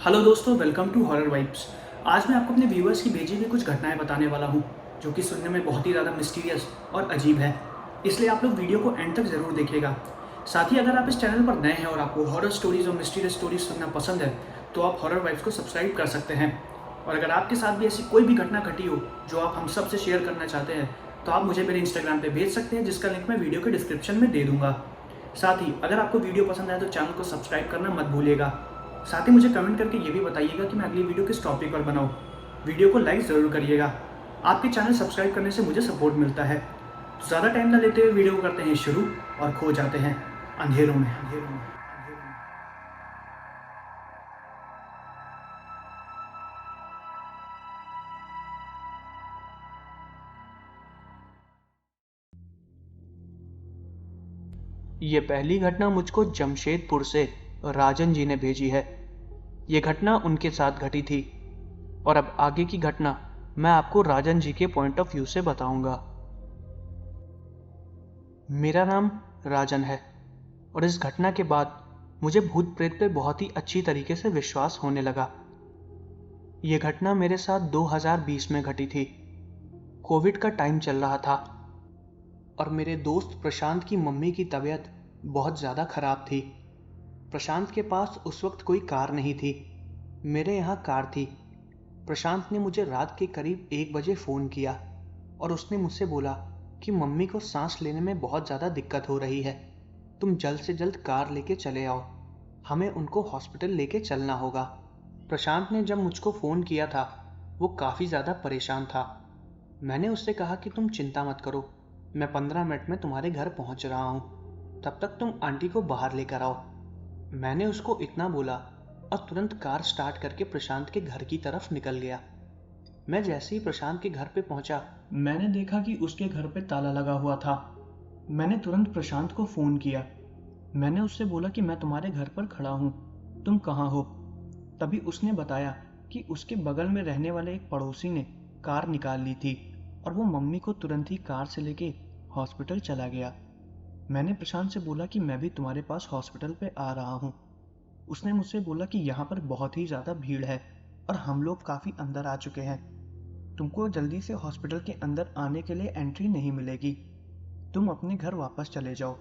Hello दोस्तों, welcome to horror vibes. आज मैं आपको अपने व्यूअर्स की भेजी हुई कुछ घटनाएं बताने वाला हूं, जो कि सुनने में बहुत ही ज़्यादा मिस्टीरियस और अजीब है। इसलिए आप लोग वीडियो को एंड तक ज़रूर देखिएगा। साथ ही अगर आप इस चैनल पर नए हैं और आपको हॉरर स्टोरीज और मिस्टीरियस स्टोरीज सुनना पसंद है, तो आप हॉरर वाइब्स को सब्सक्राइब कर सकते हैं। और अगर आपके साथ भी ऐसी कोई भी घटना घटी हो जो आप हम सब से शेयर करना चाहते हैं, तो आप मुझे मेरे इंस्टाग्राम पे भेज सकते हैं, जिसका लिंक मैं वीडियो के डिस्क्रिप्शन में दे दूंगा। साथ ही अगर आपको वीडियो पसंद आए तो चैनल को सब्सक्राइब करना मत भूलिएगा। साथ ही मुझे कमेंट करके ये भी बताइएगा कि मैं अगली वीडियो किस टॉपिक पर बनाऊँ। वीडियो को लाइक ज़रूर करिएगा। आपके चैनल सब्सक्राइब करने से मुझे सपोर्ट मिलता है। तो ज़्यादा टाइम ना लेते हुए वीडियो को करते हैं शुरू और खो जाते हैं अंधेरों में। ये पहली घटना मुझको जमशेदपुर से राजन जी ने भेजी है। ये घटना उनके साथ घटी थी और अब आगे की घटना मैं आपको राजन जी के पॉइंट ऑफ व्यू से बताऊंगा। मेरा नाम राजन है और इस घटना के बाद मुझे भूत प्रेत पे बहुत ही अच्छी तरीके से विश्वास होने लगा। ये घटना मेरे साथ 2020 में घटी थी। कोविड का टाइम चल रहा था और मेरे दोस्त प्रशांत की मम्मी की तबीयत बहुत ज़्यादा ख़राब थी। प्रशांत के पास उस वक्त कोई कार नहीं थी, मेरे यहाँ कार थी। प्रशांत ने मुझे रात के करीब 1 बजे फ़ोन किया और उसने मुझसे बोला कि मम्मी को सांस लेने में बहुत ज़्यादा दिक्कत हो रही है, तुम जल्द से जल्द कार लेके चले आओ, हमें उनको हॉस्पिटल लेके चलना होगा। प्रशांत ने जब मुझको फ़ोन किया था वो काफ़ी ज़्यादा परेशान था। मैंने उससे कहा कि तुम चिंता मत करो, मैं 15 मिनट में तुम्हारे घर पहुंच रहा हूँ, तब तक तुम आंटी को बाहर लेकर आओ। मैंने उसको इतना बोला और तुरंत कार स्टार्ट करके प्रशांत के घर की तरफ निकल गया। मैं जैसे ही प्रशांत के घर पे पहुंचा, मैंने देखा कि उसके घर पे ताला लगा हुआ था। मैंने तुरंत प्रशांत को फ़ोन किया। मैंने उससे बोला कि मैं तुम्हारे घर पर खड़ा हूँ, तुम कहाँ हो। तभी उसने बताया कि उसके बगल में रहने वाले एक पड़ोसी ने कार निकाल ली थी और वो मम्मी को तुरंत ही कार से लेके हॉस्पिटल चला गया। मैंने प्रशांत से बोला कि मैं भी तुम्हारे पास हॉस्पिटल पे आ रहा हूँ। उसने मुझसे बोला कि यहाँ पर बहुत ही ज़्यादा भीड़ है और हम लोग काफ़ी अंदर आ चुके हैं, तुमको जल्दी से हॉस्पिटल के अंदर आने के लिए एंट्री नहीं मिलेगी, तुम अपने घर वापस चले जाओ,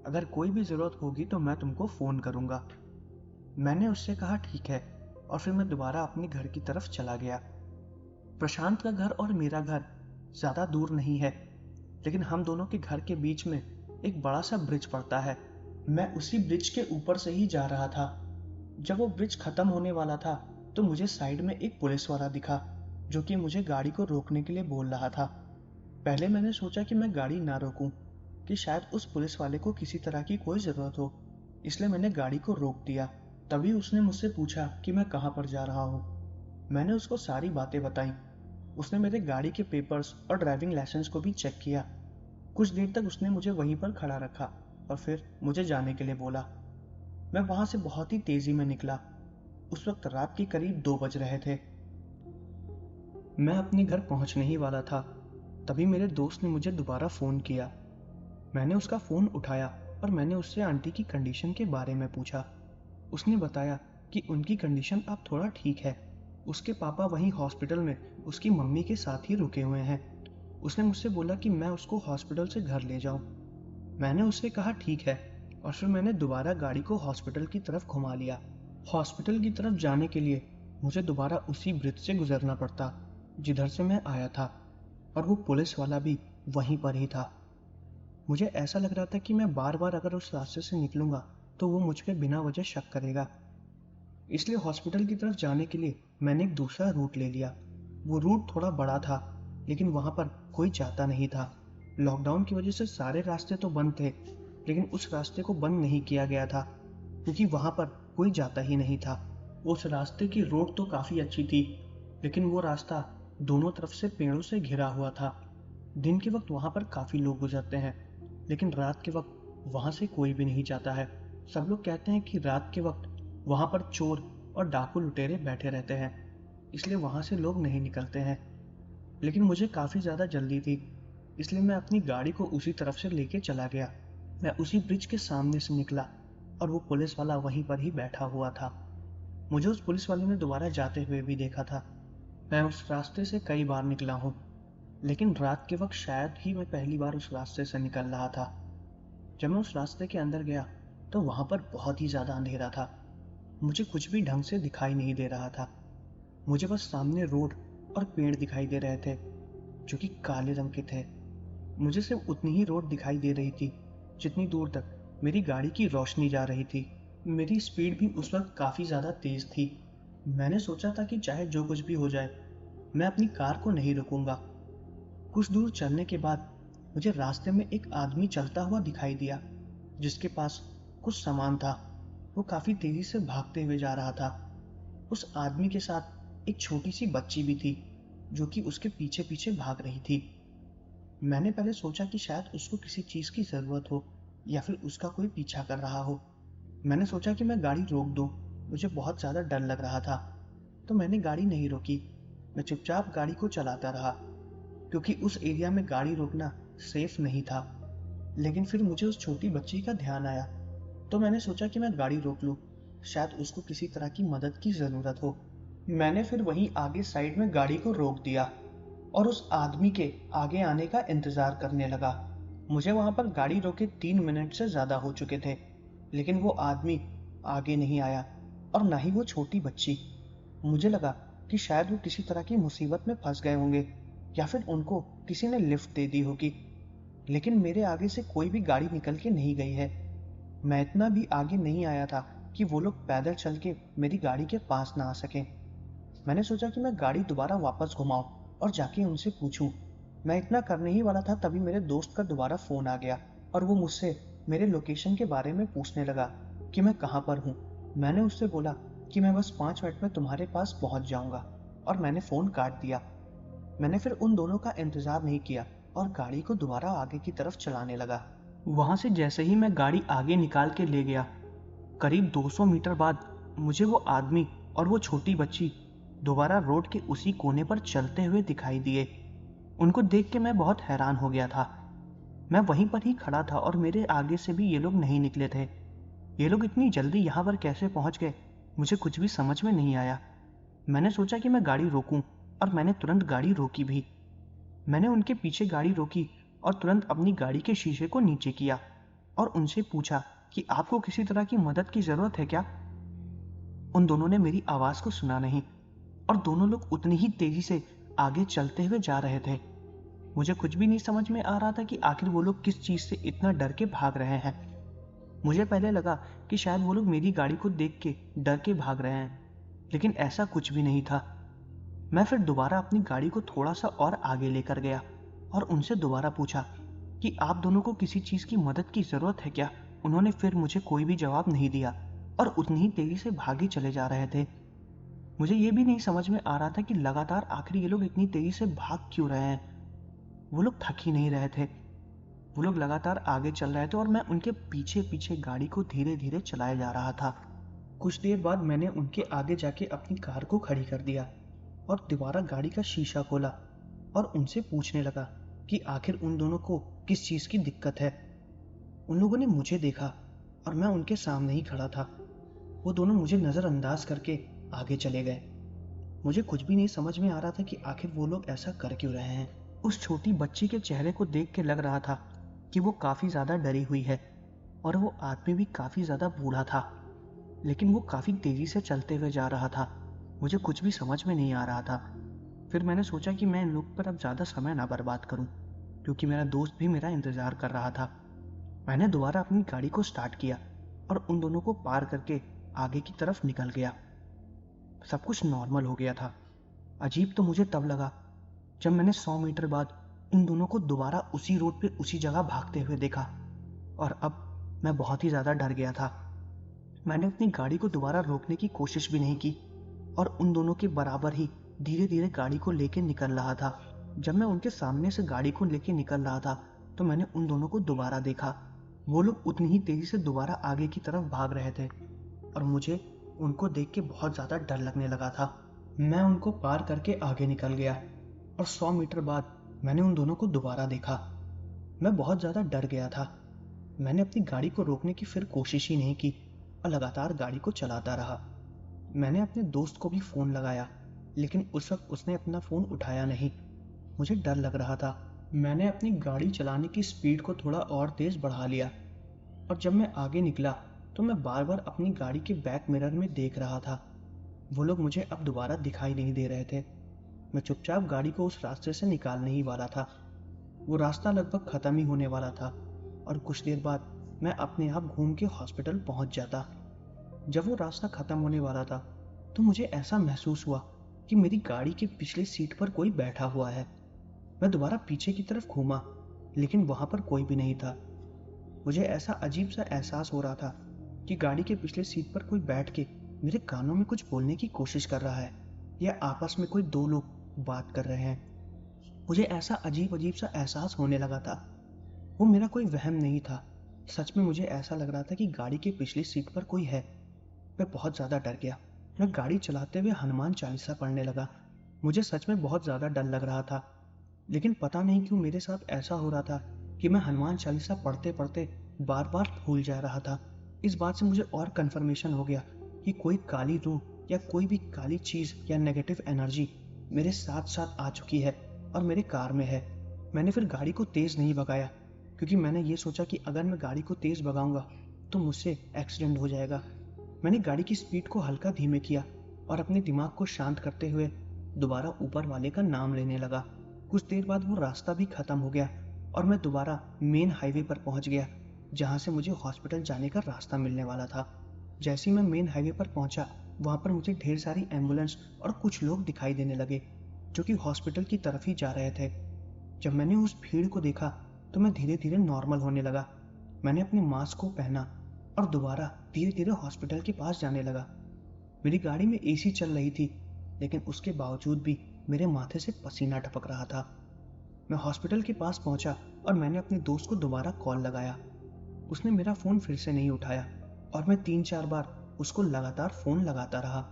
अगर कोई भी ज़रूरत होगी तो मैं तुमको फ़ोन करूँगा। मैंने उससे कहा ठीक है और फिर मैं दोबारा अपने घर की तरफ चला गया। प्रशांत का घर और मेरा घर ज़्यादा दूर नहीं है, लेकिन हम दोनों के घर के बीच में एक बड़ा सा ब्रिज पड़ता है। मैं उसी ब्रिज के ऊपर से ही जा रहा था। जब वो ब्रिज खत्म होने वाला था तो मुझे साइड में एक पुलिस वाला दिखा, जो कि मुझे गाड़ी को रोकने के लिए बोल रहा था। पहले मैंने सोचा कि मैं गाड़ी ना रोकूं, कि शायद उस पुलिस वाले को किसी तरह की कोई ज़रूरत हो, इसलिए मैंने गाड़ी को रोक दिया। तभी उसने मुझसे पूछा कि मैं कहाँ पर जा रहा हूँ। मैंने उसको सारी बातें बताई। उसने मेरे गाड़ी के पेपर्स और ड्राइविंग लाइसेंस को भी चेक किया। कुछ देर तक उसने मुझे वहीं पर खड़ा रखा और फिर मुझे जाने के लिए बोला। मैं वहां से बहुत ही तेजी में निकला। उस वक्त रात के करीब 2 बज रहे थे। मैं अपने घर पहुंचने ही वाला था, तभी मेरे दोस्त ने मुझे दोबारा फ़ोन किया। मैंने उसका फ़ोन उठाया और मैंने उससे आंटी की कंडीशन के बारे में पूछा। उसने बताया कि उनकी कंडीशन अब थोड़ा ठीक है, उसके पापा वहीं हॉस्पिटल में उसकी मम्मी के साथ ही रुके हुए हैं। उसने मुझसे बोला कि मैं उसको हॉस्पिटल से घर ले जाऊं। मैंने उससे कहा ठीक है और फिर मैंने दोबारा गाड़ी को हॉस्पिटल की तरफ घुमा लिया। हॉस्पिटल की तरफ जाने के लिए मुझे दोबारा उसी ब्रिज से गुजरना पड़ता जिधर से मैं आया था, और वो पुलिस वाला भी वहीं पर ही था। मुझे ऐसा लग रहा था कि मैं बार बार अगर उस रास्ते से निकलूंगा तो वो मुझ पे बिना वजह शक करेगा, इसलिए हॉस्पिटल की तरफ जाने के लिए मैंने एक दूसरा रूट ले लिया। वो रूट थोड़ा बड़ा था, लेकिन वहाँ पर कोई जाता नहीं था। लॉकडाउन की वजह से सारे रास्ते तो बंद थे, लेकिन उस रास्ते को बंद नहीं किया गया था क्योंकि वहाँ पर कोई जाता ही नहीं था। उस रास्ते की रोड तो काफ़ी अच्छी थी, लेकिन वो रास्ता दोनों तरफ से पेड़ों से घिरा हुआ था। दिन के वक्त वहाँ पर काफ़ी लोग गुजरते हैं, लेकिन रात के वक्त वहाँ से कोई भी नहीं जाता है। सब लोग कहते हैं कि रात के वक्त वहाँ पर चोर और डाकू लुटेरे बैठे रहते हैं, इसलिए वहाँ से लोग नहीं निकलते हैं। लेकिन मुझे काफ़ी ज़्यादा जल्दी थी, इसलिए मैं अपनी गाड़ी को उसी तरफ से लेके चला गया। मैं उसी ब्रिज के सामने से निकला और वो पुलिस वाला वहीं पर ही बैठा हुआ था। मुझे उस पुलिस वाले ने दोबारा जाते हुए भी देखा था। मैं उस रास्ते से कई बार निकला हूँ, लेकिन रात के वक्त शायद ही मैं पहली बार उस रास्ते से निकल रहा था। जब मैं उस रास्ते के अंदर गया तो वहां पर बहुत ही ज्यादा अंधेरा था। मुझे कुछ भी ढंग से दिखाई नहीं दे रहा था। मुझे बस सामने रोड और पेड़ दिखाई दे रहे थे जो कि काले रंग के थे। मुझे सिर्फ उतनी ही रोड दिखाई दे रही थी जितनी दूर तक मेरी गाड़ी की रोशनी जा रही थी। मेरी स्पीड भी उस वक्त काफी ज्यादा तेज थी। मैंने सोचा था कि चाहे जो कुछ भी हो जाए, मैं अपनी कार को नहीं रुकूंगा। कुछ दूर चलने के बाद मुझे रास्ते में एक आदमी चलता हुआ दिखाई दिया जिसके पास कुछ सामान था। वो काफी तेजी से भागते हुए जा रहा था। उस आदमी के साथ एक छोटी सी बच्ची भी थी जो कि उसके पीछे पीछे भाग रही थी। मैंने पहले सोचा कि शायद उसको किसी चीज की जरूरत हो या फिर उसका कोई पीछा कर रहा हो। मैंने सोचा कि मैं गाड़ी रोक दूं। मुझे बहुत ज्यादा डर लग रहा था, तो मैंने गाड़ी नहीं रोकी। मैं चुपचाप गाड़ी को चलाता रहा क्योंकि उस एरिया में गाड़ी रोकना सेफ नहीं था। लेकिन फिर मुझे उस छोटी बच्ची का ध्यान आया, तो मैंने सोचा कि मैं गाड़ी रोक लूं, शायद उसको किसी तरह की मदद की जरूरत हो। मैंने फिर वहीं आगे साइड में गाड़ी को रोक दिया और उस आदमी के आगे आने का इंतजार करने लगा। मुझे वहां पर गाड़ी रोके 3 मिनट से ज्यादा हो चुके थे, लेकिन वो आदमी आगे नहीं आया और ना ही वो छोटी बच्ची। मुझे लगा कि शायद वो किसी तरह की मुसीबत में फंस गए होंगे या फिर उनको किसी ने लिफ्ट दे दी होगी। लेकिन मेरे आगे से कोई भी गाड़ी निकल के नहीं गई है। मैं इतना भी आगे नहीं आया था कि वो लोग पैदल चल के मेरी गाड़ी के पास ना आ सके। मैंने सोचा कि मैं गाड़ी दोबारा वापस घुमाऊं और जाके उनसे पूछूं। मैं इतना करने ही वाला था तभी मेरे दोस्त का दोबारा फोन आ गया और वो मुझसे मेरे लोकेशन के बारे में पूछने लगा कि मैं कहाँ पर हूँ। मैंने उससे बोला कि मैं बस 5 मिनट में तुम्हारे पास पहुंच जाऊंगा और मैंने फोन काट दिया। मैंने फिर उन दोनों का इंतजार नहीं किया और गाड़ी को दोबारा आगे की तरफ चलाने लगा। वहां से जैसे ही मैं गाड़ी आगे निकाल के ले गया, करीब 200 मीटर बाद मुझे वो आदमी और वो छोटी बच्ची दोबारा रोड के उसी कोने पर चलते हुए दिखाई दिए। उनको देख के मैं बहुत हैरान हो गया था। मैं वहीं पर ही खड़ा था और मेरे आगे से भी ये लोग नहीं निकले थे। ये लोग इतनी जल्दी यहाँ पर कैसे पहुंच गए, मुझे कुछ भी समझ में नहीं आया। मैंने सोचा कि मैं गाड़ी रोकूं और मैंने तुरंत गाड़ी रोकी भी। मैंने उनके पीछे गाड़ी रोकी और तुरंत अपनी गाड़ी के शीशे को नीचे किया और उनसे पूछा कि आपको किसी तरह की मदद की जरूरत है क्या। उन दोनों ने मेरी आवाज को सुना नहीं और दोनों लोग उतनी ही तेजी से आगे चलते हुए जा रहे थे। मुझे कुछ भी नहीं समझ में आ रहा था कि आखिर वो लोग किस चीज से इतना डर के भाग रहे हैं। मुझे पहले लगा कि शायद वो लोग मेरी गाड़ी को देख के डर के भाग रहे हैं, लेकिन ऐसा कुछ भी नहीं था। मैं फिर दोबारा अपनी गाड़ी को थोड़ा सा और आगे लेकर गया और उनसे दोबारा पूछा कि आप दोनों को किसी चीज की मदद की जरूरत है क्या। उन्होंने फिर मुझे कोई भी जवाब नहीं दिया और उतनी ही तेजी से भागे चले जा रहे थे। मुझे ये भी नहीं समझ में आ रहा था कि लगातार आखिर ये लोग इतनी तेजी से भाग क्यों रहे हैं। वो लोग थक ही नहीं रहे थे। वो लोग लगातार आगे चल रहे थे और मैं उनके पीछे पीछे गाड़ी को धीरे धीरे चलाए जा रहा था। कुछ देर बाद मैंने उनके आगे जाके अपनी कार को खड़ी कर दिया और दोबारा गाड़ी का शीशा खोला और उनसे पूछने लगा कि आखिर उन दोनों को किस चीज की दिक्कत है। उन लोगों ने मुझे देखा और मैं उनके सामने ही खड़ा था। वो दोनों मुझे नजरअंदाज करके आगे चले गए। मुझे कुछ भी नहीं समझ में आ रहा था कि आखिर वो लोग ऐसा कर क्यों रहे हैं। उस छोटी बच्ची के चेहरे को देख के लग रहा था कि वो काफी ज्यादा डरी हुई है और वो आदमी भी काफी ज्यादा बूढ़ा था, लेकिन वो काफी तेजी से चलते हुए जा रहा था। मुझे कुछ भी समझ में नहीं आ रहा था। फिर मैंने सोचा कि मैं इन लोग पर अब ज्यादा समय ना बर्बाद करूं, क्योंकि मेरा दोस्त भी मेरा इंतजार कर रहा था। मैंने दोबारा अपनी गाड़ी को स्टार्ट किया और उन दोनों को पार करके आगे की तरफ निकल गया। सब कुछ नॉर्मल हो गया था। अजीब तो मुझे तब लगा जब मैंने 100 मीटर बाद उन दोनों को दोबारा उसी रोड पे उसी जगह भागते हुए देखा, और अब मैं बहुत ही ज्यादा डर गया था। मैंने अपनी गाड़ी को दोबारा रोकने की कोशिश भी नहीं की और उन दोनों के बराबर ही धीरे धीरे गाड़ी को लेके निकल रहा था। जब मैं उनके सामने से गाड़ी को लेके निकल रहा था तो मैंने उन दोनों को दोबारा देखा। वो लोग उतनी ही तेजी से दोबारा आगे की तरफ भाग रहे थे और मुझे उनको देख के बहुत ज्यादा डर लगने लगा था। मैं उनको पार करके आगे निकल गया और 100 मीटर बाद मैंने उन दोनों को दोबारा देखा। मैं बहुत ज्यादा डर गया था। मैंने अपनी गाड़ी को रोकने की फिर कोशिश ही नहीं की और लगातार गाड़ी को चलाता रहा। मैंने अपने दोस्त को भी फ़ोन लगाया, लेकिन उस वक्त उसने अपना फ़ोन उठाया नहीं। मुझे डर लग रहा था। मैंने अपनी गाड़ी चलाने की स्पीड को थोड़ा और तेज़ बढ़ा लिया, और जब मैं आगे निकला तो मैं बार बार अपनी गाड़ी के बैक मिरर में देख रहा था। वो लोग मुझे अब दोबारा दिखाई नहीं दे रहे थे। मैं चुपचाप गाड़ी को उस रास्ते से निकालने ही वाला था। वो रास्ता लगभग ख़त्म ही होने वाला था, और कुछ देर बाद मैं अपने आप घूम के हॉस्पिटल पहुंच जाता। जब वो रास्ता ख़त्म होने वाला था तो मुझे ऐसा महसूस हुआ कि मेरी गाड़ी के पिछले सीट पर कोई बैठा हुआ है। मैं दोबारा पीछे की तरफ घूमा, लेकिन वहां पर कोई भी नहीं था। मुझे ऐसा अजीब सा एहसास हो रहा था कि गाड़ी के पिछले सीट पर कोई बैठ के मेरे कानों में कुछ बोलने की कोशिश कर रहा है, या आपस में कोई दो लोग बात कर रहे हैं। मुझे ऐसा अजीब अजीब सा एहसास होने लगा था। वो मेरा कोई वहम नहीं था। सच में मुझे ऐसा लग रहा था कि गाड़ी की पिछली सीट पर कोई है। मैं बहुत ज़्यादा डर गया। मैं गाड़ी चलाते हुए हनुमान चालीसा पढ़ने लगा। मुझे सच में बहुत ज़्यादा डर लग रहा था, लेकिन पता नहीं क्यों मेरे साथ ऐसा हो रहा था कि मैं हनुमान चालीसा पढ़ते पढ़ते बार बार भूल जा रहा था। इस बात से मुझे और कन्फर्मेशन हो गया कि कोई काली रूह या कोई भी काली चीज़ या नेगेटिव एनर्जी मेरे साथ साथ आ चुकी है और मेरे कार में है। मैंने फिर गाड़ी को तेज़ नहीं भगाया, क्योंकि मैंने ये सोचा कि अगर मैं गाड़ी को तेज़ भगाऊंगा तो मुझसे एक्सीडेंट हो जाएगा। मैंने गाड़ी की स्पीड को हल्का धीमे किया और अपने दिमाग को शांत करते हुए दोबारा ऊपर वाले का नाम लेने लगा। कुछ देर बाद वो रास्ता भी खत्म हो गया और मैं दोबारा मेन हाईवे पर पहुंच गया, जहां से मुझे हॉस्पिटल जाने का रास्ता मिलने वाला था। जैसे ही मैं मेन हाईवे पर पहुंचा, वहां पर मुझे ढेर सारी एम्बुलेंस और कुछ लोग दिखाई देने लगे जो कि हॉस्पिटल की तरफ ही जा रहे थे। जब मैंने उस भीड़ को देखा तो मैं धीरे धीरे नॉर्मल होने लगा। मैंने अपने मास्क को पहना और दोबारा धीरे धीरे हॉस्पिटल के पास जाने लगा। मेरी गाड़ी में एसी चल रही थी, लेकिन उसके बावजूद भी मेरे माथे से पसीना टपक रहा था। मैं हॉस्पिटल के पास पहुंचा और मैंने अपने दोस्त को दोबारा कॉल लगाया। उसने मेरा फ़ोन फिर से नहीं उठाया और मैं 3-4 बार उसको लगातार फ़ोन लगाता रहा।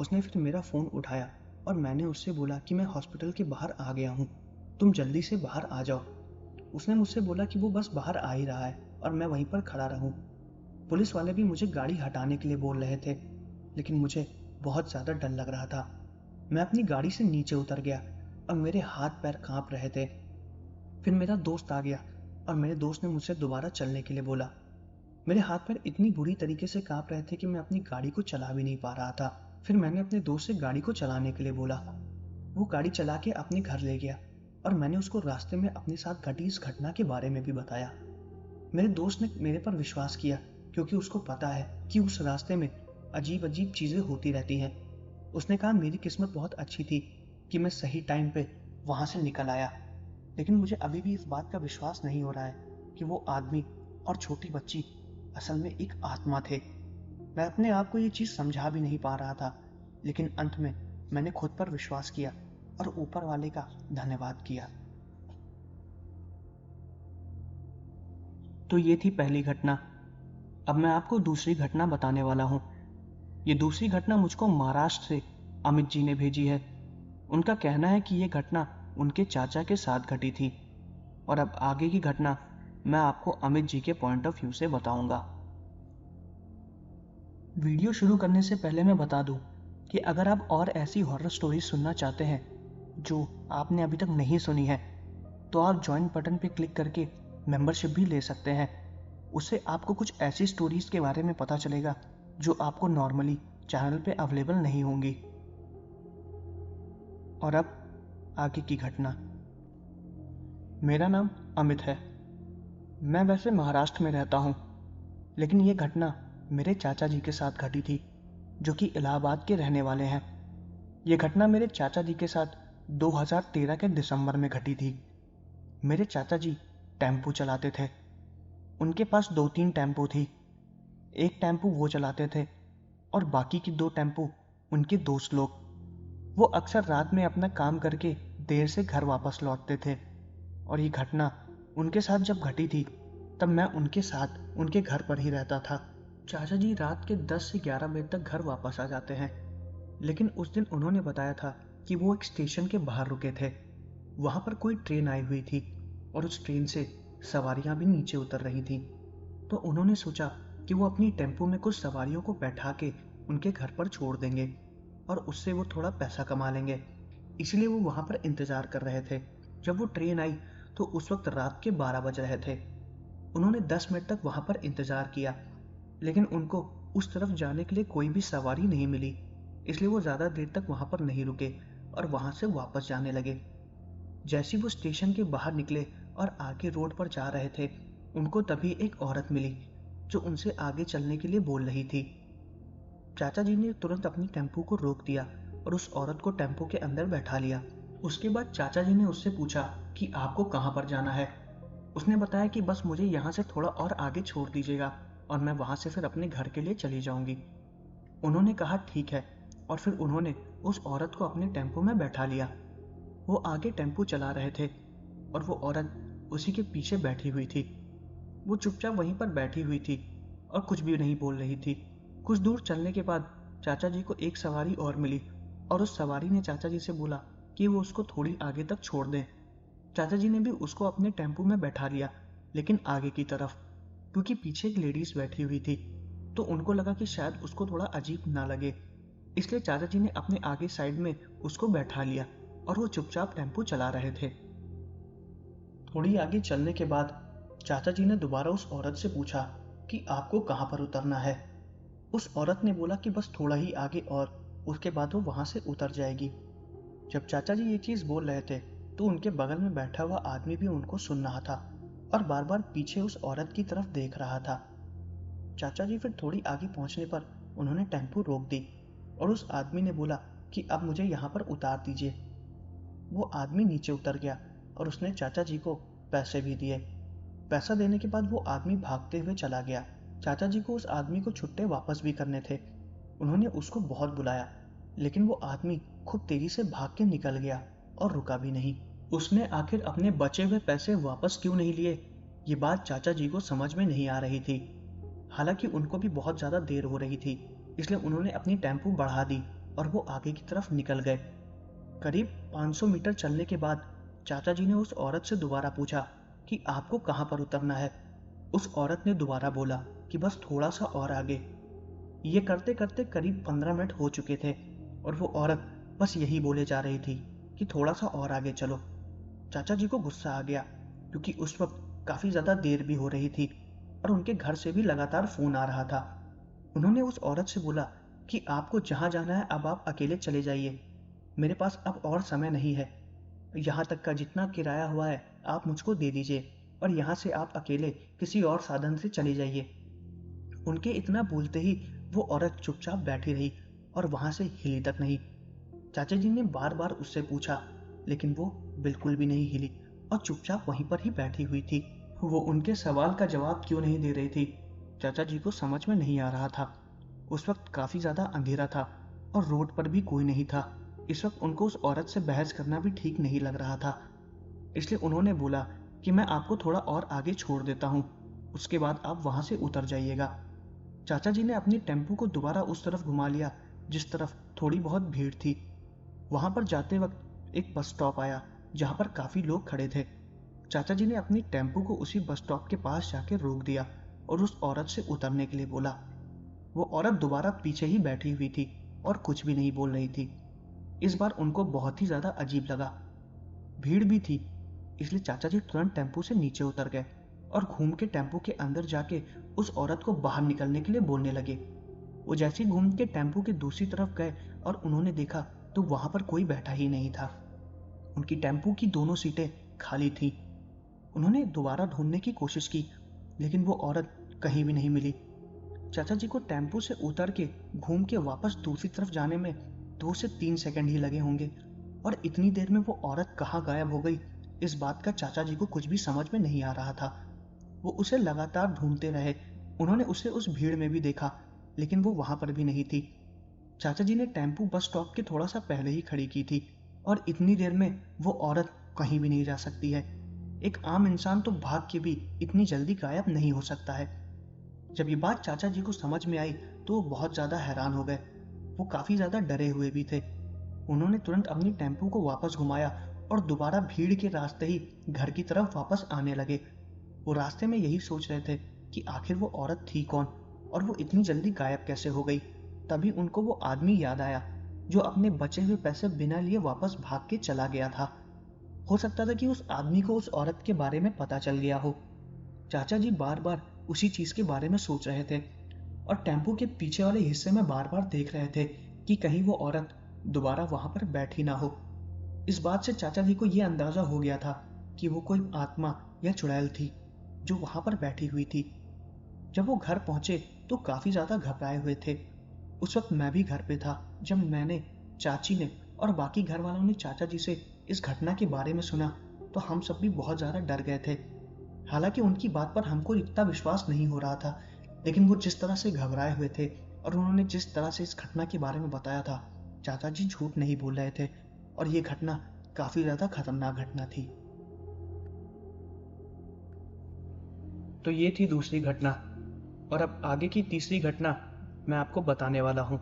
उसने फिर मेरा फ़ोन उठाया और मैंने उससे बोला कि मैं हॉस्पिटल के बाहर आ गया हूँ, तुम जल्दी से बाहर आ जाओ। उसने मुझसे बोला कि वो बस बाहर आ ही रहा है और मैं वहीं पर खड़ा रहूं। पुलिस वाले भी मुझे गाड़ी हटाने के लिए बोल रहे थे, लेकिन मुझे बहुत ज़्यादा डर लग रहा था। मैं अपनी गाड़ी से नीचे उतर गया और मेरे हाथ पैर कांप रहे थे। फिर मेरा दोस्त आ गया और मेरे दोस्त ने मुझसे दोबारा चलने के लिए बोला। मेरे हाथ पैर इतनी बुरी तरीके से कांप रहे थे कि मैं अपनी गाड़ी को चला भी नहीं पा रहा था। फिर मैंने अपने दोस्त से गाड़ी को चलाने के लिए बोला। वो गाड़ी चला के अपने घर ले गया और मैंने उसको रास्ते में अपने साथ घटी इस घटना के बारे में भी बताया। मेरे दोस्त ने मेरे पर विश्वास किया, क्योंकि उसको पता है कि उस रास्ते में अजीब अजीब चीज़ें होती रहती हैं। उसने कहा मेरी किस्मत बहुत अच्छी थी कि मैं सही टाइम पे वहाँ से निकल आया, लेकिन मुझे अभी भी इस बात का विश्वास नहीं हो रहा है कि वो आदमी और छोटी बच्ची असल में एक आत्मा थे। मैं अपने आप को ये चीज़ समझा भी नहीं पा रहा था, लेकिन अंत में मैंने खुद पर विश्वास किया और ऊपर वाले का धन्यवाद किया। तो ये थी पहली घटना। अब मैं आपको दूसरी घटना बताने वाला हूँ। ये दूसरी घटना मुझको महाराष्ट्र से अमित जी ने भेजी है। उनका कहना है कि ये घटना उनके चाचा के साथ घटी थी, और अब आगे की घटना मैं आपको अमित जी के पॉइंट ऑफ व्यू से बताऊंगा। वीडियो शुरू करने से पहले मैं बता दूं कि अगर आप और ऐसी हॉरर स्टोरी सुनना चाहते हैं जो आपने अभी तक नहीं सुनी है, तो आप ज्वाइन बटन पर क्लिक करके मेंबरशिप भी ले सकते हैं। उससे आपको कुछ ऐसी स्टोरीज के बारे में पता चलेगा जो आपको नॉर्मली चैनल पे अवेलेबल नहीं होंगी। और अब आगे की घटना। मेरा नाम अमित है। मैं वैसे महाराष्ट्र में रहता हूँ, लेकिन ये घटना मेरे चाचा जी के साथ घटी थी, जो कि इलाहाबाद के रहने वाले हैं। ये घटना मेरे चाचा जी के साथ 2013 के दिसंबर में घटी थी। मेरे चाचा जी टेम्पो चलाते थे। उनके पास 2-3 टेम्पो थी। एक टेम्पो वो चलाते थे और बाकी की 2 टेम्पो उनके दोस्त लोग। वो अक्सर रात में अपना काम करके देर से घर वापस लौटते थे, और ये घटना उनके साथ जब घटी थी तब मैं उनके साथ उनके घर पर ही रहता था। चाचा जी रात के 10 से 11 बजे तक घर वापस आ जाते हैं, लेकिन उस दिन उन्होंने बताया था कि वो एक स्टेशन के बाहर रुके थे। वहाँ पर कोई ट्रेन आई हुई थी और उस ट्रेन से सवारियाँ भी नीचे उतर रही थीं। तो उन्होंने सोचा कि वो अपनी टेम्पो में कुछ सवारियों को बैठा के उनके घर पर छोड़ देंगे और उससे वो थोड़ा पैसा कमा लेंगे। इसलिए वो वहां पर इंतजार कर रहे थे। जब वो ट्रेन आई तो उस वक्त रात के 12 बज रहे थे। उन्होंने 10 मिनट तक वहां पर इंतजार किया, लेकिन उनको उस तरफ जाने के लिए कोई भी सवारी नहीं मिली। इसलिए वो ज्यादा देर तक वहां पर नहीं रुके और वहां से वापस जाने लगे। जैसे वो स्टेशन के बाहर निकले और आगे रोड पर जा रहे थे, उनको तभी एक औरत मिली जो उनसे आगे चलने के लिए बोल रही थी। चाचा जी ने तुरंत अपनी टेम्पो को रोक दिया और उस औरत को टेम्पो के अंदर बैठा लिया। उसके बाद चाचा जी ने उससे पूछा कि आपको कहाँ पर जाना है। उसने बताया कि बस मुझे यहाँ से थोड़ा और आगे छोड़ दीजिएगा और मैं वहां से फिर अपने घर के लिए चली जाऊंगी। उन्होंने कहा ठीक है, और फिर उन्होंने उस औरत को अपने टेम्पो में बैठा लिया। वो आगे टेम्पो चला रहे थे और वो औरत उसी के पीछे बैठी हुई थी। वो चुपचाप वहीं पर बैठी हुई थी और कुछ भी नहीं बोल रही थी। कुछ दूर चलने के बाद चाचा जी को एक सवारी और मिली और उस सवारी ने चाचा जी से बोला कि वो उसको थोड़ी आगे तक छोड़ दें। चाचा जी ने भी उसको अपने टेम्पो में बैठा लिया, लेकिन आगे की तरफ, क्योंकि पीछे एक लेडीज बैठी हुई थी तो उनको लगा कि शायद उसको थोड़ा अजीब ना लगे। इसलिए चाचा जी ने अपने आगे साइड में उसको बैठा लिया और वो चुपचाप टेम्पो चला रहे थे। थोड़ी आगे चलने के बाद चाचा जी ने दोबारा उस औरत से पूछा कि आपको कहाँ पर उतरना है। उस औरत ने बोला कि बस थोड़ा ही आगे और उसके बाद वो वहां से उतर जाएगी। जब चाचा जी ये चीज बोल रहे थे तो उनके बगल में बैठा हुआ आदमी भी उनको सुन रहा था और बार बार पीछे उस औरत की तरफ देख रहा था। चाचा जी फिर थोड़ी आगे पहुंचने पर उन्होंने टेम्पो रोक दी और उस आदमी ने बोला कि अब मुझे यहाँ पर उतार दीजिए। वो आदमी नीचे उतर गया और उसने चाचा जी को पैसे भी दिए। पैसा देने के बाद वो आदमी भागते हुए चला गया। चाचा जी को उस आदमी को छुट्टे वापस भी करने थे। उन्होंने उसको बहुत बुलाया, लेकिन वो आदमी खूब तेजी से भाग के निकल गया और रुका भी नहीं। उसने आखिर अपने बचे हुए पैसे वापस क्यों नहीं लिए, ये बात चाचा जी को समझ में नहीं आ रही थी। हालांकि उनको भी बहुत ज्यादा देर हो रही थी, इसलिए उन्होंने अपनी टेम्पो बढ़ा दी और वो आगे की तरफ निकल गए। करीब 500 मीटर चलने के बाद चाचा जी ने उस औरत से दोबारा पूछा कि आपको कहाँ पर उतरना है। उस औरत ने दोबारा बोला कि बस थोड़ा सा और आगे। ये करते करते करीब 15 मिनट हो चुके थे और वो औरत बस यही बोले जा रही थी कि थोड़ा सा और आगे चलो। चाचा जी को गुस्सा आ गया, क्योंकि उस वक्त काफी ज्यादा देर भी हो रही थी और उनके घर से भी लगातार फोन आ रहा था। उन्होंने उस औरत से बोला कि आपको जहां जाना है अब आप अकेले चले जाइए, मेरे पास अब और समय नहीं है। यहाँ तक का जितना किराया हुआ है आप मुझको दे दीजिए और यहाँ से आप अकेले किसी और साधन से चले जाइए। उनके इतना बोलते ही वो औरत चुपचाप बैठी रही और वहां से हिली तक नहीं। चाचा जी ने बार बार उससे पूछा, लेकिन वो बिल्कुल भी नहीं हिली और चुपचाप वहीं पर ही बैठी हुई थी। वो उनके सवाल का जवाब क्यों नहीं दे रही थी, चाचा जी को समझ में नहीं आ रहा था। उस वक्त काफी ज्यादा अंधेरा था और रोड पर भी कोई नहीं था। इस वक्त उनको उस औरत से बहस करना भी ठीक नहीं लग रहा था। इसलिए उन्होंने बोला कि मैं आपको थोड़ा और आगे छोड़ देता हूँ, उसके बाद आप वहां से उतर जाइएगा। चाचा जी ने अपनी टेम्पो को दोबारा उस तरफ घुमा लिया जिस तरफ थोड़ी बहुत भीड़ थी। वहां पर जाते वक्त एक बस स्टॉप आया जहां पर काफी लोग खड़े थे। चाचा जी ने अपनी टेम्पो को उसी बस स्टॉप के पास जाकर रोक दिया और उस औरत से उतरने के लिए बोला। वो औरत दोबारा पीछे ही बैठी हुई थी और कुछ भी नहीं बोल रही थी। इस बार उनको बहुत ही ज्यादा अजीब लगा। भीड़ भी थी, इसलिए चाचा जी तुरंत टेम्पो से नीचे उतर गए और घूम के टेम्पो के अंदर जाके उस औरत को बाहर निकलने के लिए बोलने लगे। वो जैसे ही घूम के टेम्पो के दूसरी तरफ गए और उन्होंने देखा तो वहां पर कोई बैठा ही नहीं था। उनकी टेम्पो की दोनों सीटें खाली थी। उन्होंने दोबारा ढूंढने की कोशिश की, लेकिन वो औरत कहीं भी नहीं मिली। चाचा जी को टेम्पो से उतर के घूम के वापस दूसरी तरफ जाने में 2 से 3 सेकंड ही लगे होंगे और इतनी देर में वो औरत कहाँ गायब हो गई, इस बात का चाचा जी को कुछ भी समझ में नहीं आ रहा था। वो उसे लगातार ढूंढते रहे। उन्होंने उसे उस भीड़ में भी देखा, लेकिन वो वहां पर भी नहीं थी। चाचा जी ने टेम्पो बस स्टॉप के थोड़ा सा पहले ही खड़ी की थी और इतनी देर में वो औरत कहीं भी नहीं जा सकती है। एक आम इंसान तो भाग के भी इतनी जल्दी गायब नहीं हो सकता है। जब ये बात चाचा जी को समझ में आई तो वो बहुत ज्यादा हैरान हो गए। वो काफी ज्यादा डरे हुए भी थे। उन्होंने तुरंत अपनी टेम्पो को वापस घुमाया और दोबारा भीड़ के रास्ते ही घर की तरफ वापस आने लगे। वो रास्ते में यही सोच रहे थे कि आखिर वो औरत थी कौन और वो इतनी जल्दी गायब कैसे हो गई। तभी उनको वो आदमी याद आया जो अपने बचे हुए पैसे बिना लिए वापस भाग के चला गया था। हो सकता था कि उस आदमी को उस औरत के बारे में पता चल गया हो। चाचा जी बार बार उसी चीज के बारे में सोच रहे थे और टेम्पो के पीछे वाले हिस्से में बार बार देख रहे थे कि कहीं वो औरत दोबारा वहां पर बैठी ना हो। इस बात से चाचा जी को यह अंदाजा हो गया था कि वो कोई आत्मा या चुड़ैल थी जो वहां पर बैठी हुई थी। जब वो घर पहुंचे तो काफी ज्यादा घबराए हुए थे। उस वक्त मैं भी घर पे था जब मैंने, चाची ने और बाकी घर वालों ने चाचा जी से इस घटना के बारे में सुना तो हम सब भी बहुत ज्यादा डर गए थे। हालांकि उनकी बात पर हमको इतना विश्वास नहीं हो रहा था, लेकिन वो जिस तरह से घबराए हुए थे और उन्होंने जिस तरह से इस घटना के बारे में बताया था, चाचा जी झूठ नहीं बोल रहे थे और ये घटना काफी ज्यादा खतरनाक घटना थी। तो ये थी दूसरी घटना, और अब आगे की तीसरी घटना मैं आपको बताने वाला हूँ।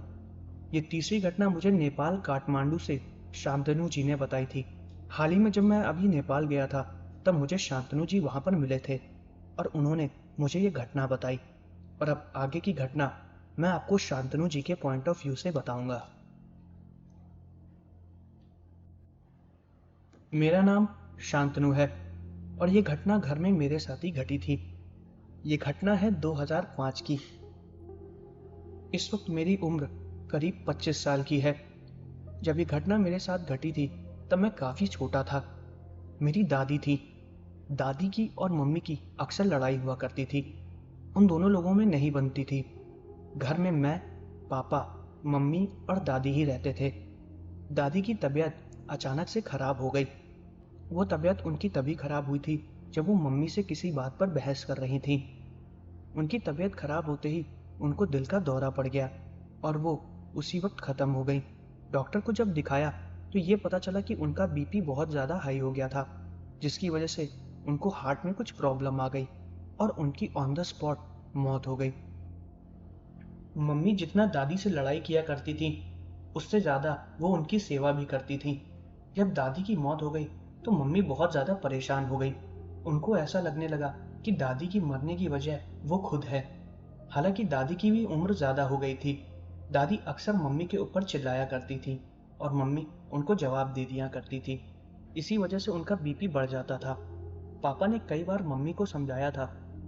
ये तीसरी घटना मुझे नेपाल काठमांडू से शांतनु जी ने बताई थी। हाल ही में जब मैं अभी नेपाल गया था तब मुझे शांतनु जी वहां पर मिले थे और उन्होंने मुझे ये घटना बताई। और अब आगे की घटना मैं आपको शांतनु जी के पॉइंट ऑफ व्यू से बताऊंगा। मेरा नाम शांतनु है और ये घटना घर में मेरे साथ ही घटी थी। ये घटना है 2005 की। इस वक्त मेरी उम्र करीब 25 साल की है। जब ये घटना मेरे साथ घटी थी तब मैं काफ़ी छोटा था। मेरी दादी थी। दादी की और मम्मी की अक्सर लड़ाई हुआ करती थी। उन दोनों लोगों में नहीं बनती थी। घर में मैं, पापा, मम्मी और दादी ही रहते थे। दादी की तबीयत अचानक से खराब हो गई। वो तबीयत उनकी तभी खराब हुई थी जब वो मम्मी से किसी बात पर बहस कर रही थी। उनकी तबीयत खराब होते ही उनको दिल का दौरा पड़ गया और वो उसी वक्त ख़त्म हो गई। डॉक्टर को जब दिखाया तो ये पता चला कि उनका बीपी बहुत ज़्यादा हाई हो गया था, जिसकी वजह से उनको हार्ट में कुछ प्रॉब्लम आ गई और उनकी ऑन द स्पॉट मौत हो गई। मम्मी जितना दादी से लड़ाई किया करती थी उससे ज़्यादा वो उनकी सेवा भी करती थी। जब दादी की मौत हो गई तो मम्मी बहुत ज़्यादा परेशान हो गई। उनको ऐसा लगने लगा कि दादी की मरने की वजह वो खुद है। हालांकि दादी की भी उम्र ज़्यादा हो गई थी। दादी अक्सर मम्मी के ऊपर चिल्लाया करती थी और मम्मी उनको जवाब दे दिया करती थी। इसी वजह से उनका बीपी बढ़ जाता था। पापा ने कई बार मम्मी को समझाया था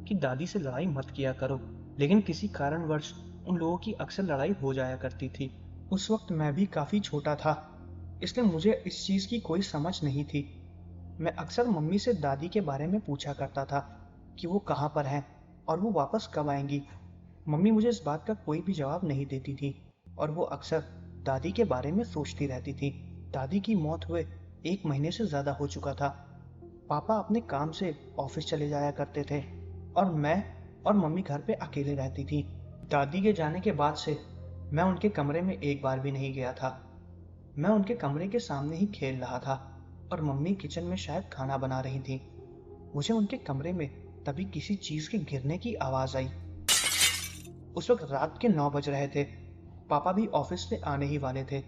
कि दादी से लड़ाई मत किया करो, लेकिन किसी कारणवश उन लोगों की अक्सर लड़ाई हो जाया करती थी। उस वक्त मैं भी काफ़ी छोटा था, इसलिए मुझे इस चीज़ की कोई समझ नहीं थी। मैं अक्सर मम्मी से दादी के बारे में पूछा करता था कि वो कहाँ पर हैं और वो वापस कब आएंगी। मम्मी मुझे इस बात का कोई भी जवाब नहीं देती थी और वो अक्सर दादी के बारे में सोचती रहती थी। दादी की मौत हुए 1 महीने से ज़्यादा हो चुका था। पापा अपने काम से ऑफिस चले जाया करते थे और मैं और मम्मी घर पे अकेले रहती थी। दादी के जाने के बाद से मैं उनके कमरे में एक बार भी नहीं गया था। मैं उनके कमरे के सामने ही खेल रहा था और मम्मी किचन में शायद खाना बना रही थी। मुझे उनके कमरे में तभी किसी चीज़ के गिरने की आवाज़ आई। उस वक्त रात के 9 बज रहे थे। पापा भी ऑफिस से आने ही वाले थे।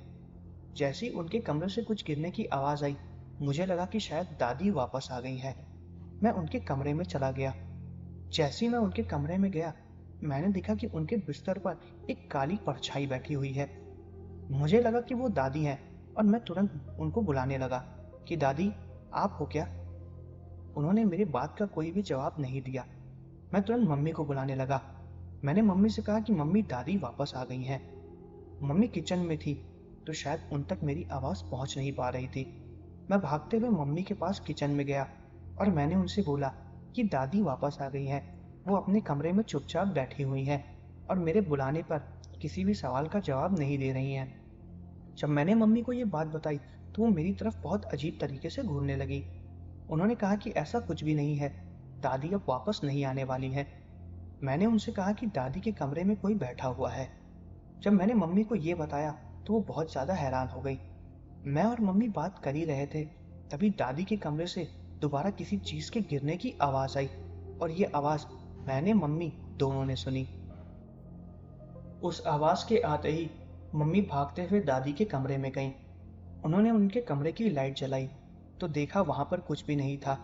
जैसे ही उनके कमरे से कुछ गिरने की आवाज़ आई, मुझे लगा कि शायद दादी वापस आ गई है। मैं उनके कमरे में चला गया। जैसे ही मैं उनके कमरे में गया, मैंने देखा कि उनके बिस्तर पर एक काली परछाई बैठी हुई है। मुझे लगा कि वो दादी हैं और मैं तुरंत उनको बुलाने लगा कि दादी, आप हो क्या? उन्होंने मेरी बात का कोई भी जवाब नहीं दिया। मैं तुरंत मम्मी को बुलाने लगा। मैंने मम्मी से कहा कि मम्मी, दादी वापस आ गई हैं। मम्मी किचन में थी तो शायद उन तक मेरी आवाज़ पहुंच नहीं पा रही थी। मैं भागते हुए मम्मी के पास किचन में गया और मैंने उनसे बोला कि दादी वापस आ गई हैं। वो अपने कमरे में चुपचाप बैठी हुई हैं और मेरे बुलाने पर किसी भी सवाल का जवाब नहीं दे रही हैं। जब मैंने मम्मी को ये बात बताई तो वो मेरी तरफ बहुत अजीब तरीके से घूरने लगी। उन्होंने कहा कि ऐसा कुछ भी नहीं है, दादी अब वापस नहीं आने वाली है। मैंने उनसे कहा कि दादी के कमरे में कोई बैठा हुआ है। जब मैंने मम्मी को ये बताया तो वो बहुत ज़्यादा हैरान हो गई। मैं और मम्मी बात कर ही रहे थे, तभी दादी के कमरे से दोबारा किसी चीज़ के गिरने की आवाज़ आई और ये आवाज़ मैंने, मम्मी दोनों ने सुनी। उस आवाज़ के आते ही मम्मी भागते हुए दादी के कमरे में गईं। उन्होंने उनके कमरे की लाइट जलाई तो देखा वहां पर कुछ भी नहीं था।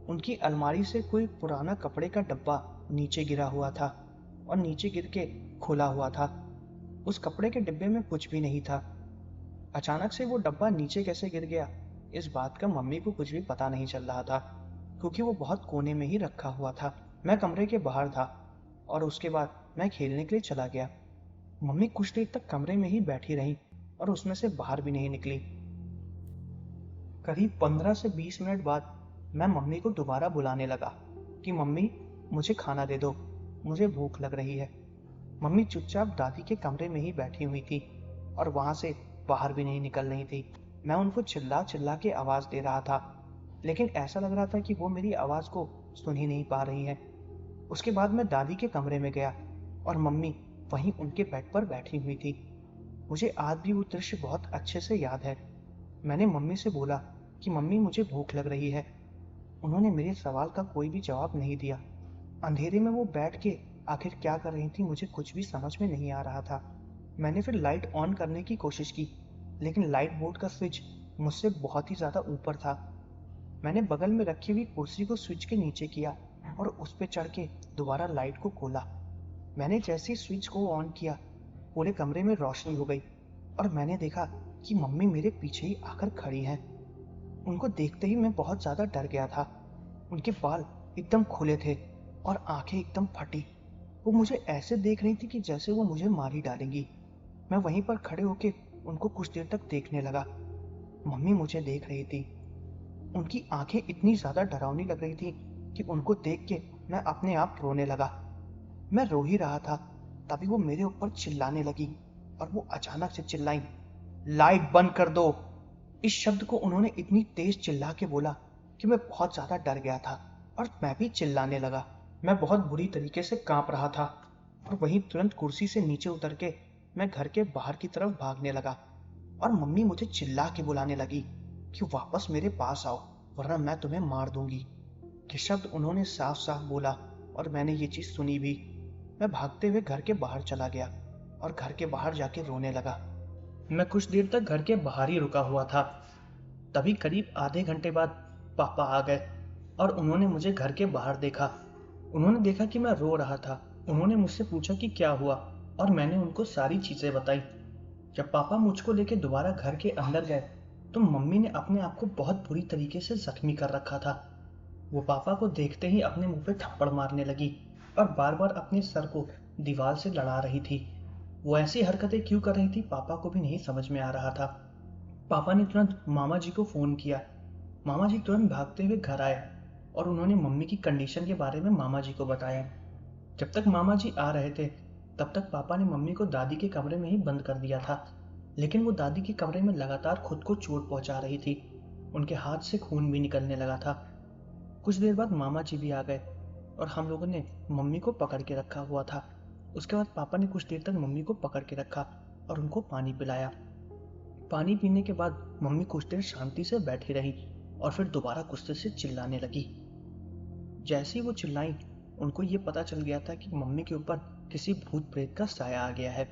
उनकी अलमारी से कोई पुराना कपड़े का डब्बा नीचे गिरा हुआ था और नीचे गिर के खुला हुआ था। उस कपड़े के डिब्बे में कुछ भी नहीं था। अचानक से वो डब्बा नीचे कैसे गिर गया, इस बात का मम्मी को कुछ भी पता नहीं चल रहा था, क्योंकि वो बहुत कोने में ही रखा हुआ था। मैं कमरे के बाहर था और उसके बाद मैं खेलने के लिए चला गया। मम्मी कुछ देर तक कमरे में ही बैठी रही और उसमें से बाहर भी नहीं निकली। करीब 15 से 20 मिनट बाद मैं मम्मी को दोबारा बुलाने लगा कि मम्मी, मुझे खाना दे दो, मुझे भूख लग रही है। मम्मी चुपचाप दादी के कमरे में ही बैठी हुई थी और वहां से बाहर भी नहीं निकल रही थी। मैं उनको चिल्ला चिल्ला के आवाज दे रहा था, लेकिन ऐसा लग रहा था कि वो मेरी आवाज को सुन ही नहीं पा रही है। उसके बाद मैं दादी के कमरे में गया और मम्मी वहीं उनके बेड पर बैठी हुई थी। मुझे आज भी वो दृश्य बहुत अच्छे से याद है। मैंने मम्मी से बोला कि मम्मी, मुझे भूख लग रही है। उन्होंने मेरे सवाल का कोई भी जवाब नहीं दिया। अंधेरे में वो बैठ के आखिर क्या कर रही थी, मुझे कुछ भी समझ में नहीं आ रहा था। मैंने फिर लाइट ऑन करने की कोशिश की, लेकिन लाइट बोर्ड का स्विच मुझसे बहुत ही ज़्यादा ऊपर था। मैंने बगल में रखी हुई कुर्सी को स्विच के नीचे किया और उस पर चढ़ के दोबारा लाइट को खोला। मैंने जैसे ही स्विच को ऑन किया, पूरे कमरे में रोशनी हो गई और मैंने देखा कि मम्मी मेरे पीछे ही आकर खड़ी हैं। उनको देखते ही मैं बहुत ज़्यादा डर गया था। उनके बाल एकदम खुले थे और आंखें एकदम फटी। वो मुझे ऐसे देख रही थी कि जैसे वो मुझे मार ही डालेंगी। मैं वहीं पर खड़े होके उनको कुछ देर तक देखने लगा। मम्मी मुझे देख रही थी। उनकी आंखें इतनी ज़्यादा डरावनी लग रही थी कि उनको देख के मैं अपने आप रोने लगा। मैं रो ही रहा था, तभी वो मेरे ऊपर चिल्लाने लगी और वो अचानक से चिल्लाई, लाइट बंद कर दो। इस शब्द को उन्होंने इतनी तेज चिल्ला के बोला कि मैं बहुत ज्यादा डर गया था और मैं भी चिल्लाने लगा। मैं बहुत बुरी तरीके से कांप रहा था और वहीं तुरंत कुर्सी से नीचे उतर के मैं घर के बाहर की तरफ भागने लगा और मम्मी मुझे चिल्ला के बुलाने लगी कि वापस मेरे पास आओ, वरना मैं तुम्हें मार दूंगी। ये शब्द उन्होंने साफ साफ बोला और मैंने ये चीज सुनी भी। मैं भागते हुए घर के बाहर चला गया और घर के बाहर जाके रोने लगा। मैं कुछ देर तक घर के बाहर ही रुका हुआ था। तभी करीब आधे घंटे बाद पापा आ गए और उन्होंने मुझे घर के बाहर देखा। उन्होंने देखा कि मैं रो रहा था। उन्होंने मुझसे पूछा कि क्या हुआ और मैंने उनको सारी चीजें बताई। जब पापा मुझको लेके दोबारा घर के अंदर गए तो मम्मी ने अपने आप को बहुत बुरी तरीके से जख्मी कर रखा था। वो पापा को देखते ही अपने मुंह पे थप्पड़ मारने लगी और बार बार अपने सर को दीवार से लड़ा रही थी। वो ऐसी हरकतें क्यों कर रही थी पापा को भी नहीं समझ में आ रहा था। पापा ने तुरंत मामा जी को फोन किया। मामा जी तुरंत भागते हुए घर आए और उन्होंने मम्मी की कंडीशन के बारे में मामा जी को बताया। जब तक मामा जी आ रहे थे तब तक पापा ने मम्मी को दादी के कमरे में ही बंद कर दिया था, लेकिन वो दादी के कमरे में लगातार खुद को चोट पहुंचा रही थी। उनके हाथ से खून भी निकलने लगा था। कुछ देर बाद मामा जी भी आ गए और हम लोगों ने मम्मी को पकड़ के रखा हुआ था। उसके बाद पापा ने कुछ देर तक मम्मी को पकड़ के रखा और उनको पानी पिलाया। पानी पीने के बाद मम्मी कुछ देर शांति से बैठी रही और फिर दोबारा गुस्से से चिल्लाने लगी। जैसे ही वो चिल्लाई, उनको ये पता चल गया था कि मम्मी के ऊपर किसी भूत प्रेत का साया आ गया है।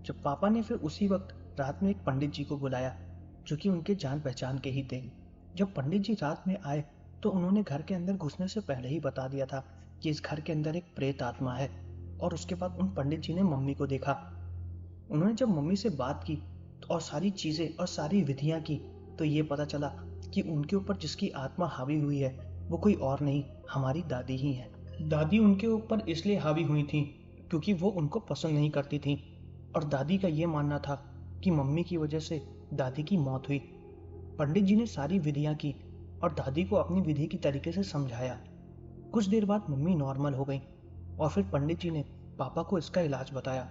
जब पापा ने फिर उसी वक्त रात में एक पंडित जी को बुलाया जो कि उनके जान पहचान के ही थे। जब पंडित जी रात में आए तो उन्होंने घर के अंदर घुसने से पहले ही बता दिया था कि इस घर के अंदर एक प्रेत आत्मा है। और उसके बाद उन पंडित जी ने मम्मी को देखा। उन्होंने जब मम्मी से बात की और सारी चीजें और सारी विधियां की तो ये पता चला कि उनके ऊपर जिसकी आत्मा हावी हुई है वो कोई और नहीं, हमारी दादी ही है। दादी उनके ऊपर इसलिए हावी हुई थी क्योंकि वो उनको पसंद नहीं करती थी और दादी का ये मानना था कि मम्मी की वजह से दादी की मौत हुई। पंडित जी ने सारी विधियां की और दादी को अपनी विधि की तरीके से समझाया। कुछ देर बाद मम्मी नॉर्मल हो गई और फिर पंडित जी ने पापा को इसका इलाज बताया।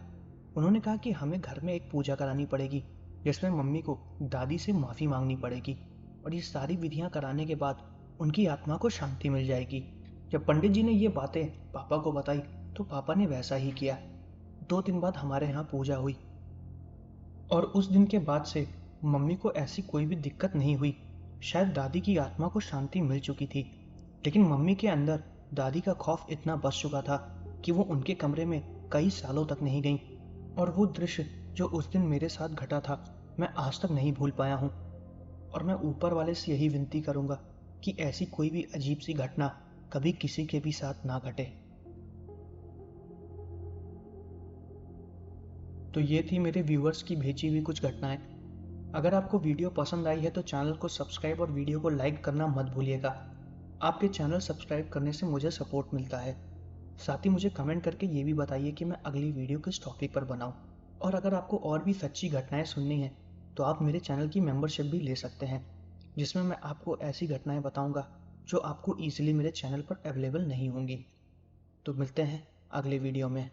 उन्होंने कहा कि हमें घर में एक पूजा करानी पड़ेगी जिसमें मम्मी को दादी से माफी मांगनी पड़ेगी और ये सारी विधियां कराने के बाद उनकी आत्मा को शांति मिल जाएगी। जब पंडित जी ने ये बातें पापा को बताई तो पापा ने वैसा ही किया। 2 दिन बाद हमारे यहाँ पूजा हुई और उस दिन के बाद से मम्मी को ऐसी कोई भी दिक्कत नहीं हुई। शायद दादी की आत्मा को शांति मिल चुकी थी, लेकिन मम्मी के अंदर दादी का खौफ इतना बस चुका था कि वो उनके कमरे में कई सालों तक नहीं गई। और वो दृश्य जो उस दिन मेरे साथ घटा था मैं आज तक नहीं भूल पाया हूँ। और मैं ऊपर वाले से यही विनती करूंगा कि ऐसी कोई भी अजीब सी घटना कभी किसी के भी साथ ना घटे। तो ये थी मेरे व्यूअर्स की भेजी हुई कुछ घटनाएं। अगर आपको वीडियो पसंद आई है तो चैनल को सब्सक्राइब और वीडियो को लाइक करना मत भूलिएगा। आपके चैनल सब्सक्राइब करने से मुझे सपोर्ट मिलता है। साथ ही मुझे कमेंट करके ये भी बताइए कि मैं अगली वीडियो किस टॉपिक पर बनाऊं। और अगर आपको और भी सच्ची घटनाएं सुननी है तो आप मेरे चैनल की मेंबरशिप भी ले सकते हैं, जिसमें मैं आपको ऐसी घटनाएं बताऊंगा जो आपको ईजिली मेरे चैनल पर अवेलेबल नहीं होंगी। तो मिलते हैं अगले वीडियो में।